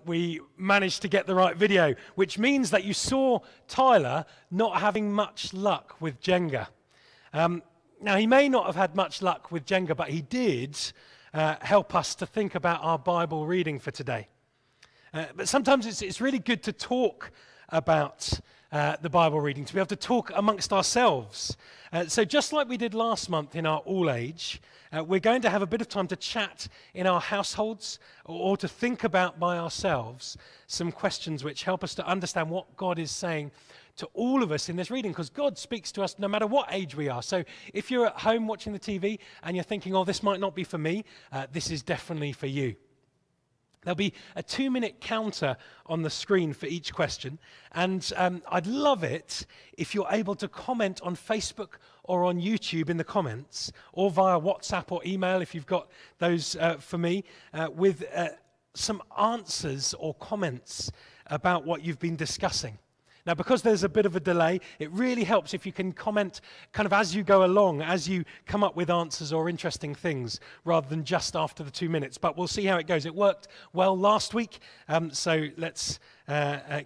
we managed to get the right video, which means that you saw Tyler not having much luck with Jenga. Now, he may not have had much luck with Jenga, but he did help us to think about our Bible reading for today. But sometimes it's really good to talk about the Bible reading, to be able to talk amongst ourselves. So just like we did last month in our All Age, we're going to have a bit of time to chat in our households or to think about by ourselves some questions which help us to understand what God is saying to all of us in this reading, because God speaks to us no matter what age we are. So if you're at home watching the TV and you're thinking, oh, this might not be for me, this is definitely for you. There'll be a 2-minute counter on the screen for each question, and I'd love it if you're able to comment on Facebook or on YouTube in the comments, or via WhatsApp or email if you've got those for me, with some answers or comments about what you've been discussing. Now, because there's a bit of a delay, it really helps if you can comment kind of as you go along, as you come up with answers or interesting things, rather than just after the 2 minutes. But we'll see how it goes. It worked well last week, so let's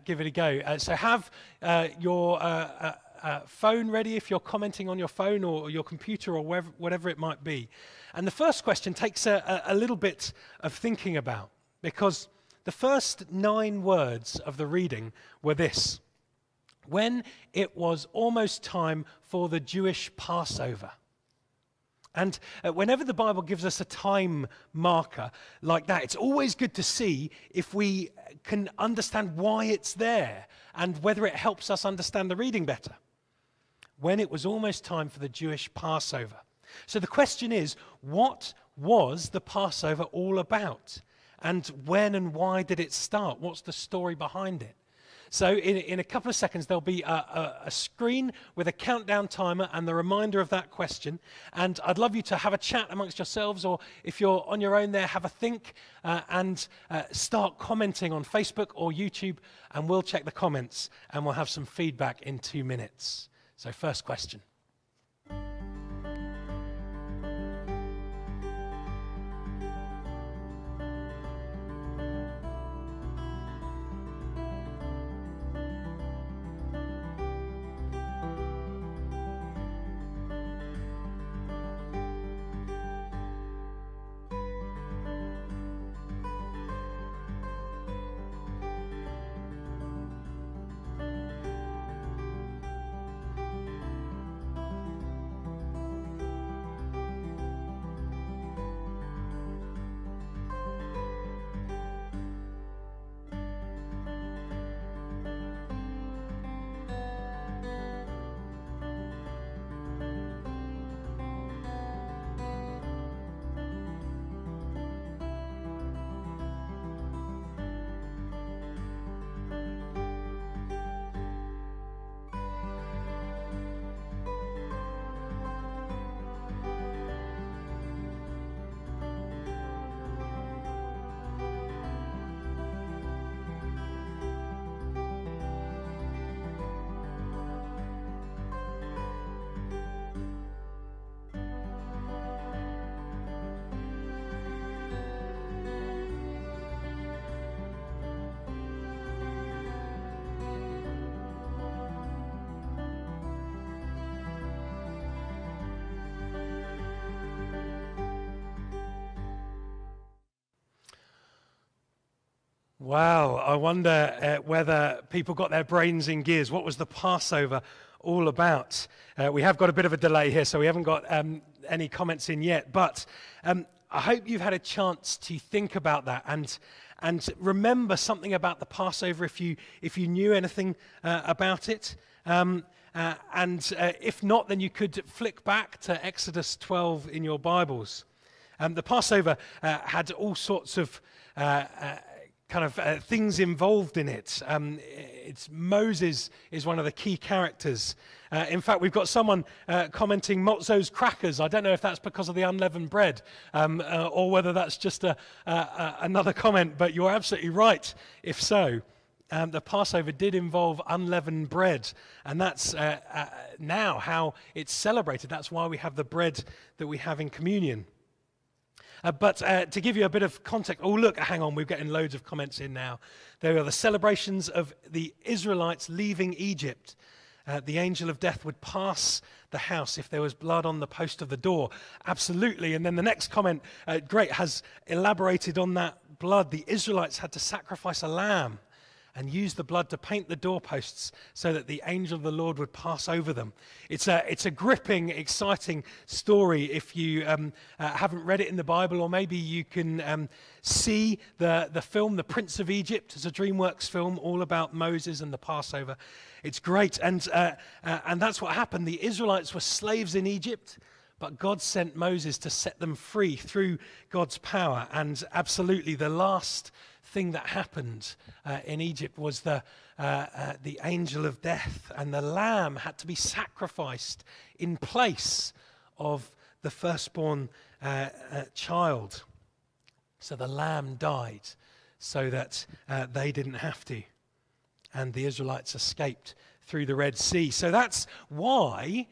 give it a go. So have your phone ready if you're commenting on your phone or your computer or whatever it might be. And the first question takes a little bit of thinking about, because the first 9 words of the reading were this: when it was almost time for the Jewish Passover. And whenever the Bible gives us a time marker like that, it's always good to see if we can understand why it's there and whether it helps us understand the reading better. When it was almost time for the Jewish Passover. So the question is, what was the Passover all about? And when and why did it start? What's the story behind it? So in a couple of seconds, there'll be a screen with a countdown timer and the reminder of that question. And I'd love you to have a chat amongst yourselves, or if you're on your own there, have a think and start commenting on Facebook or YouTube, and we'll check the comments and we'll have some feedback in 2 minutes. So first question. Wow, I wonder whether people got their brains in gears. What was the Passover all about? We have got a bit of a delay here, so we haven't got any comments in yet. But I hope you've had a chance to think about that and remember something about the Passover if you knew anything about it. And if not, then you could flick back to Exodus 12 in your Bibles. The Passover had all sorts of things involved in it. Moses is one of the key characters. In fact, we've got someone commenting Motzo's crackers. I don't know if that's because of the unleavened bread or whether that's just another comment, but you're absolutely right if so. The Passover did involve unleavened bread, and that's now how it's celebrated. That's why we have the bread that we have in communion. But to give you a bit of context, oh look, hang on, we're getting loads of comments in now. There are the celebrations of the Israelites leaving Egypt. The angel of death would pass the house if there was blood on the post of the door. Absolutely. And then the next comment, great, has elaborated on that blood. The Israelites had to sacrifice a lamb and use the blood to paint the doorposts so that the angel of the Lord would pass over them. It's a gripping, exciting story if you haven't read it in the Bible, or maybe you can see the film, The Prince of Egypt. It's a DreamWorks film all about Moses and the Passover. It's great, and that's what happened. The Israelites were slaves in Egypt, but God sent Moses to set them free through God's power. And absolutely, the last thing that happened in Egypt was the angel of death, and the lamb had to be sacrificed in place of the firstborn child. So the lamb died so that they didn't have to, and the Israelites escaped through the Red Sea. So that's why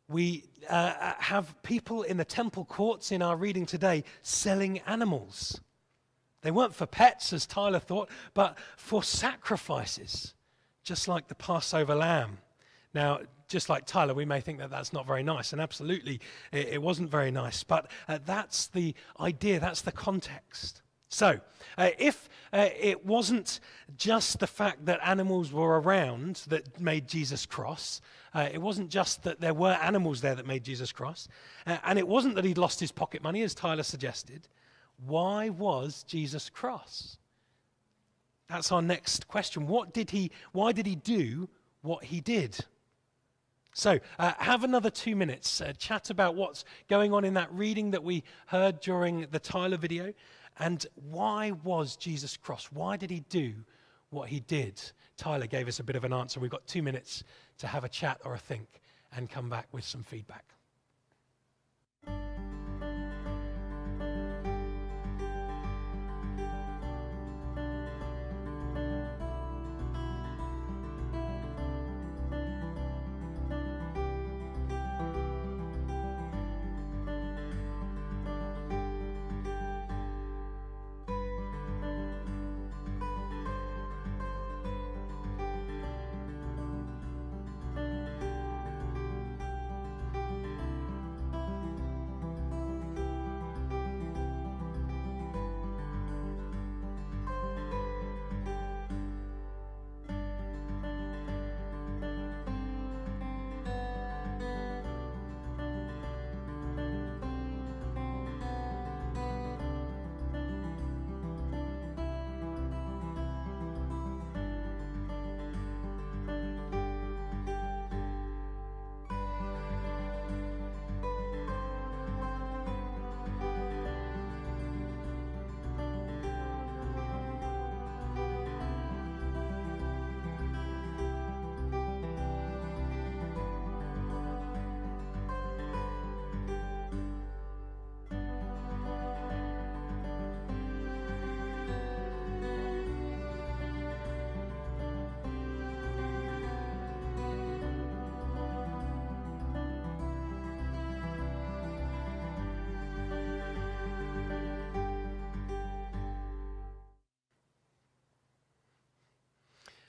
we have people in the temple courts in our reading today selling animals. They weren't for pets, as Tyler thought, but for sacrifices, just like the Passover lamb. Now, just like Tyler, we may think that that's not very nice, and absolutely it wasn't very nice, but that's the idea, that's the context. So, if it wasn't just the fact that animals were around that made Jesus cross, it wasn't just that there were animals there that made Jesus cross, and it wasn't that he'd lost his pocket money, as Tyler suggested. Why was Jesus cross? That's our next question. Why did he do what he did? So have another 2 minutes, chat about what's going on in that reading that we heard during the Tyler video, and why was Jesus cross? Why did he do what he did? Tyler gave us a bit of an answer. We've got 2 minutes to have a chat or a think and come back with some feedback.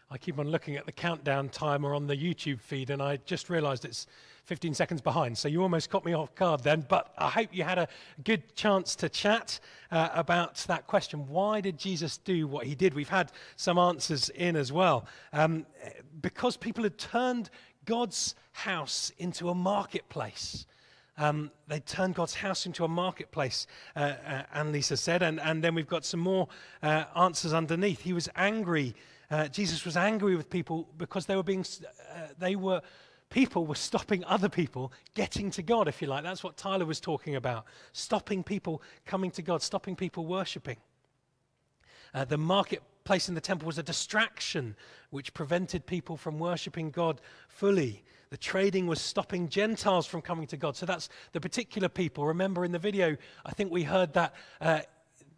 I keep on looking at the countdown timer on the YouTube feed, and I just realized it's 15 seconds behind, so you almost caught me off guard then, but I hope you had a good chance to chat about that question. Why did Jesus do what he did? We've had some answers in as well. Because people had turned God's house into a marketplace. They turned God's house into a marketplace, Annalisa said, and then we've got some more answers underneath. He was angry. Jesus was angry with people because people were stopping other people getting to God, if you like. That's what Tyler was talking about. Stopping people coming to God, stopping people worshipping. The marketplace in the temple was a distraction which prevented people from worshipping God fully. The trading was stopping Gentiles from coming to God. So that's the particular people. Remember in the video, I think we heard that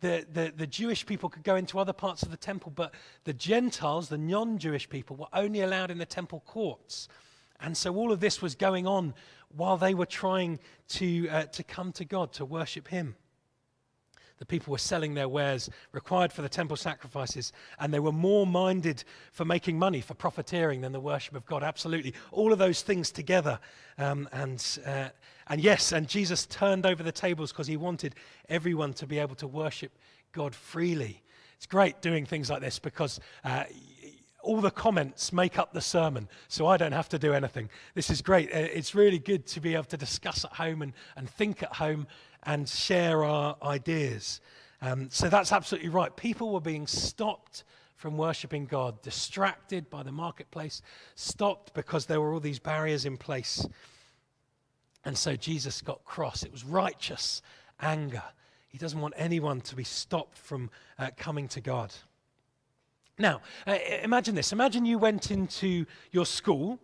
the Jewish people could go into other parts of the temple, but the Gentiles, the non-Jewish people, were only allowed in the temple courts. And so all of this was going on while they were trying to come to God, to worship him. The people were selling their wares required for the temple sacrifices, and they were more minded for making money, for profiteering, than the worship of God. Absolutely. All of those things together. And Jesus turned over the tables because he wanted everyone to be able to worship God freely. It's great doing things like this because all the comments make up the sermon, so I don't have to do anything. This is great. It's really good to be able to discuss at home and think at home and share our ideas. So that's absolutely right. People were being stopped from worshiping God, distracted by the marketplace, stopped because there were all these barriers in place. And so Jesus got cross. It was righteous anger. He doesn't want anyone to be stopped from coming to God. Now, imagine this. Imagine you went into your school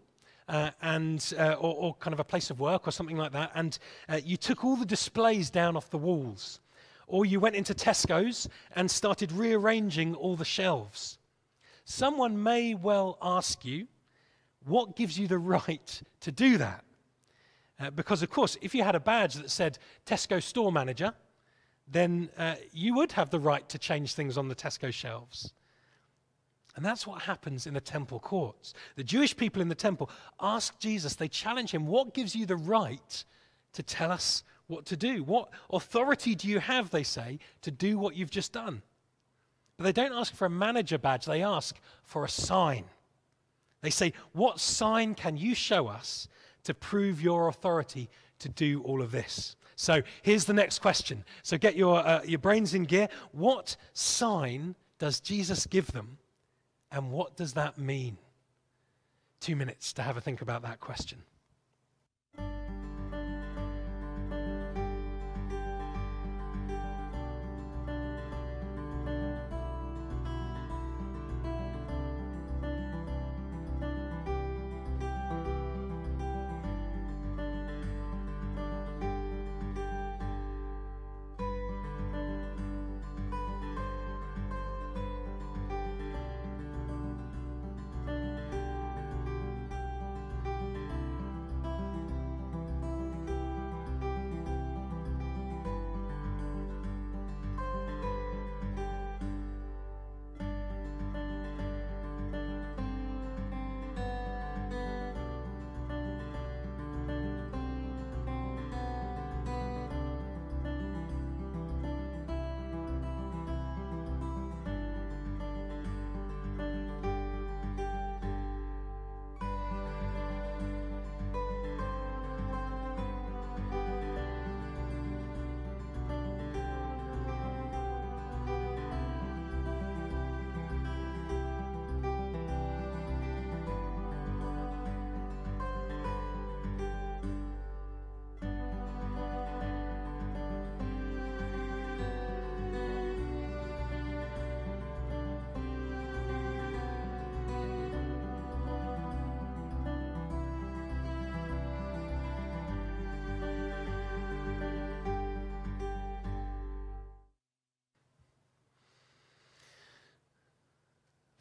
or kind of a place of work or something like that, and you took all the displays down off the walls. Or you went into Tesco's and started rearranging all the shelves. Someone may well ask you, what gives you the right to do that? Because, of course, if you had a badge that said Tesco store manager, then you would have the right to change things on the Tesco shelves. And that's what happens in the temple courts. The Jewish people in the temple ask Jesus, they challenge him, what gives you the right to tell us what to do? What authority do you have, they say, to do what you've just done? But they don't ask for a manager badge, they ask for a sign. They say, what sign can you show us to prove your authority to do all of this? So here's the next question. So get your brains in gear. What sign does Jesus give them? And what does that mean? 2 minutes to have a think about that question.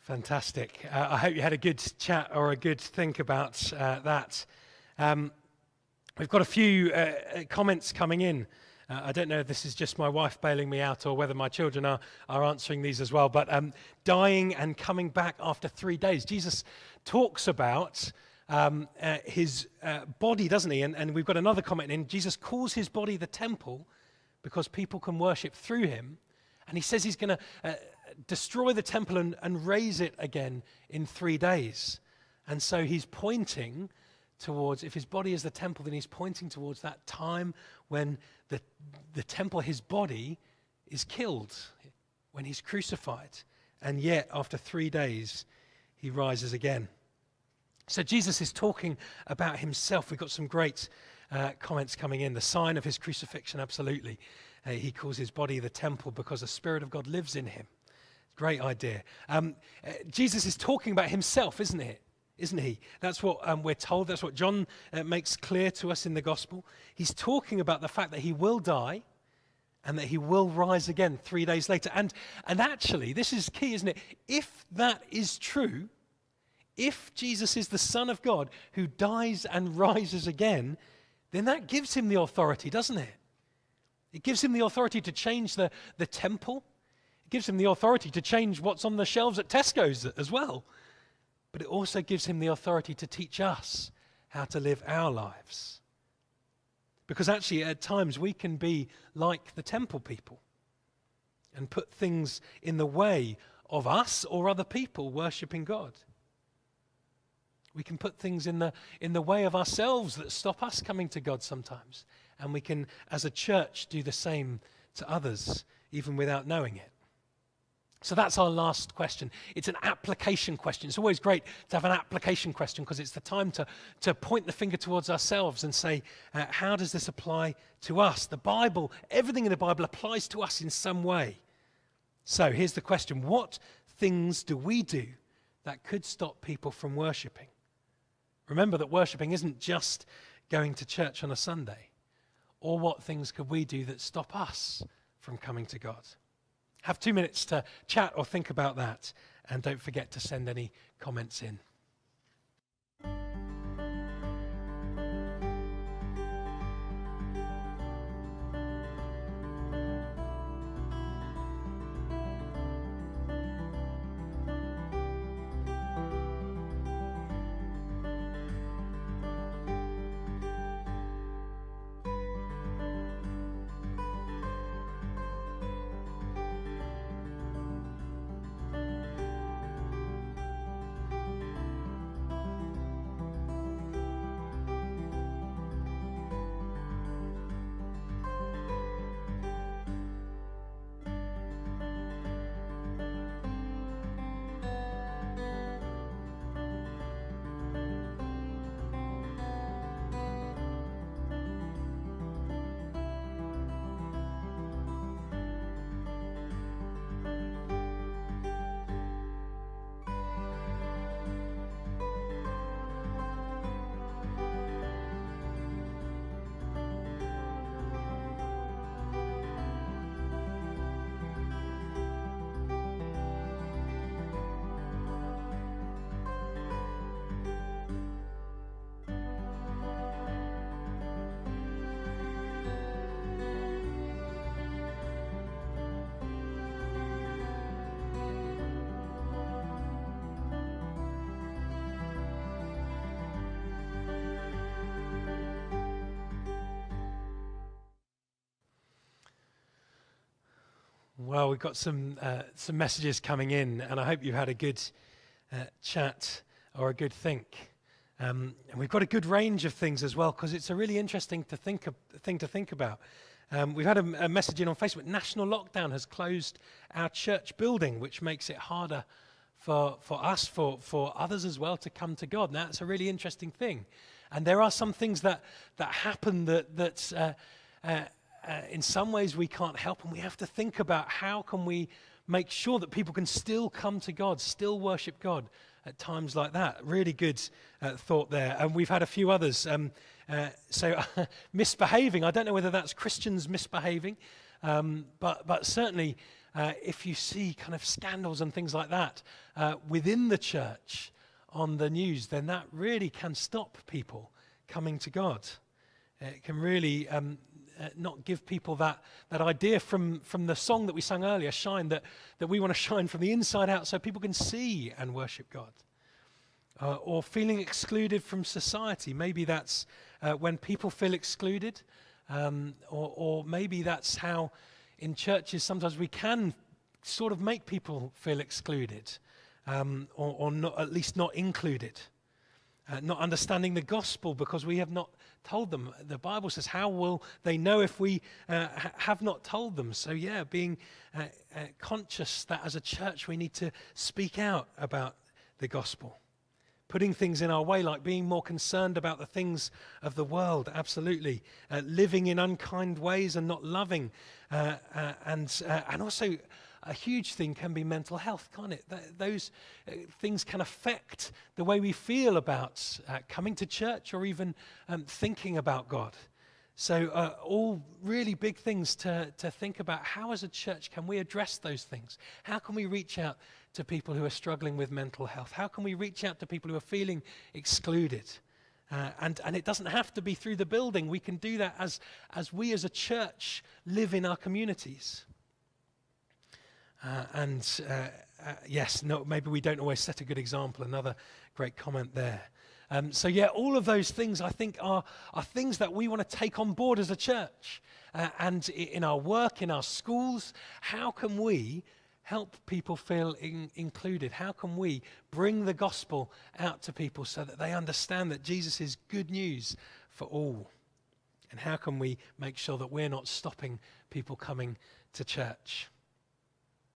Fantastic. I hope you had a good chat or a good think about that. We've got a few comments coming in. I don't know if this is just my wife bailing me out or whether my children are answering these as well. But dying and coming back after 3 days. Jesus talks about his body, doesn't he? And we've got another comment in. Jesus calls his body the temple because people can worship through him. And he says he's going to destroy the temple and raise it again in 3 days. And so he's pointing towards, if his body is the temple, then he's pointing towards that time when the temple, his body, is killed, when he's crucified. And yet, after 3 days, he rises again. So Jesus is talking about himself. We've got some great comments coming in. The sign of his crucifixion, absolutely. He calls his body the temple because the Spirit of God lives in him. Great idea. Jesus is talking about himself, isn't he? That's what we're told. That's what John makes clear to us in the gospel. He's talking about the fact that he will die and that he will rise again 3 days later. And actually, this is key, isn't it? If that is true, if Jesus is the Son of God who dies and rises again, then that gives him the authority, doesn't it? It gives him the authority to change the temple. It gives him the authority to change what's on the shelves at Tesco's as well. But it also gives him the authority to teach us how to live our lives. Because actually, at times, we can be like the temple people and put things in the way of us or other people worshipping God. We can put things in the way of ourselves that stop us coming to God sometimes. And we can, as a church, do the same to others, even without knowing it. So that's our last question. It's an application question. It's always great to have an application question because it's the time to point the finger towards ourselves and say, how does this apply to us? The Bible, everything in the Bible applies to us in some way. So here's the question. What things do we do that could stop people from worshipping? Remember that worshipping isn't just going to church on a Sunday. Or what things could we do that stop us from coming to God? Have 2 minutes to chat or think about that. And don't forget to send any comments in. Well, we've got some messages coming in, and I hope you had a good chat or a good think. And we've got a good range of things as well, because it's a really interesting thing to think about. We've had a message in on Facebook. National lockdown has closed our church building, which makes it harder for us, for others as well, to come to God. Now, that's a really interesting thing. And there are some things that happen that in some ways we can't help, and we have to think about how can we make sure that people can still come to God, still worship God at times like that. Really good thought there. And we've had a few others. So misbehaving, I don't know whether that's Christians misbehaving, but certainly if you see kind of scandals and things like that within the church on the news, then that really can stop people coming to God. It can really not give people that idea from the song that we sang earlier, Shine, that we want to shine from the inside out so people can see and worship God. Or feeling excluded from society. Maybe that's when people feel excluded, or maybe that's how in churches sometimes we can sort of make people feel excluded, or not, at least not included. Not understanding the gospel because we have not told them. The Bible says, how will they know if we have not told them? So yeah, being conscious that as a church we need to speak out about the gospel. Putting things in our way, like being more concerned about the things of the world, absolutely. Living in unkind ways and not loving. And also a huge thing can be mental health, can't it? Those things can affect the way we feel about coming to church or even thinking about God. So all really big things to think about. How as a church can we address those things? How can we reach out to people who are struggling with mental health? How can we reach out to people who are feeling excluded? And it doesn't have to be through the building. We can do that as we as a church live in our communities. Yes, no, maybe we don't always set a good example. Another great comment there. So yeah, all of those things I think are things that we want to take on board as a church. And in our work, in our schools, how can we help people feel included? How can we bring the gospel out to people so that they understand that Jesus is good news for all? And how can we make sure that we're not stopping people coming to church?